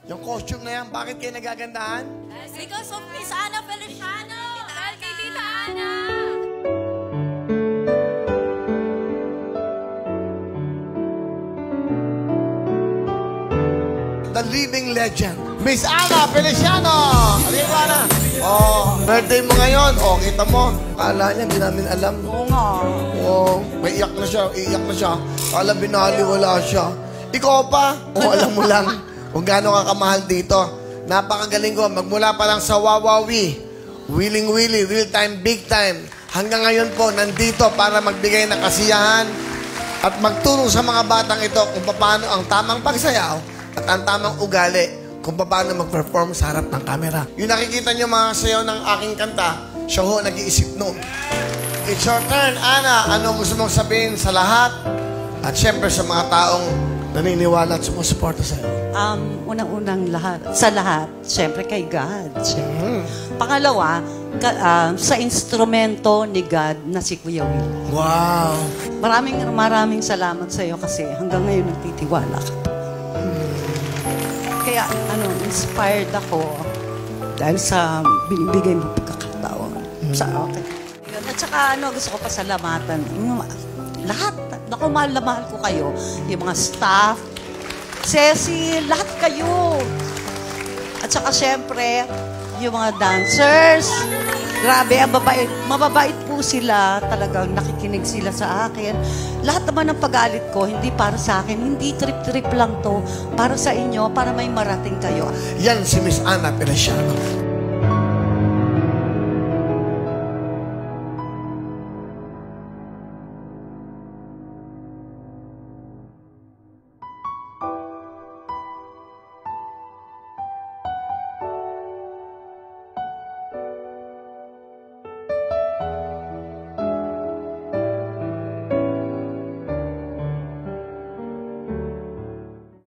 Yung costume na yan, bakit kayo nagagandahan? Because of Miss Ana Feliciano. Dahil kay Tita Ana. The living legend, Miss Ana Feliciano! Halika Ana! Oh, birthday mo ngayon. Oh, kita mo. Kala niya, hindi namin alam. Oo nga. Oh, may iyak na siya, iiyak na siya. Kala binali, wala siya. Ikaw pa? Oh, alam mo lang kung gaano ka kamahal dito. Napakagaling ko. Magmula pa lang sa Wawawi, Willing Willy, Real Time, Big Time. Hanggang ngayon po, nandito para magbigay ng kasiyahan at magturo sa mga batang ito kung paano ang tamang pagsayaw at ang tamang ugali kung paano mag-perform sa harap ng camera. Yung nakikita nyo mga sayaw ng aking kanta, siya ho nag-iisip noon. It's your turn, Ana. Ano gusto mong sabihin sa lahat? At syempre sa mga taong naniniwala at sumusuporta sa iyo. Unang-unang sa lahat, syempre kay God. Syempre. Pangalawa, sa instrumento ni God na si Kuya Will. Wow! Maraming salamat sa iyo kasi hanggang ngayon nagtitiwala ka. Kaya inspired ako dahil sa binibigay mo pagkakataon sa akin. At saka gusto ko pasalamatan. Lahat, mahal na mahal ko kayo. Yung mga staff, Ceci, lahat kayo. At saka syempre, yung mga dancers. Grabe, mababait po sila. Talagang nakikinig sila sa akin. Lahat naman ng pag-alit ko, hindi para sa akin. Hindi trip-trip lang to. Para sa inyo, para may marating kayo. Yan si Miss Ana Feliciano.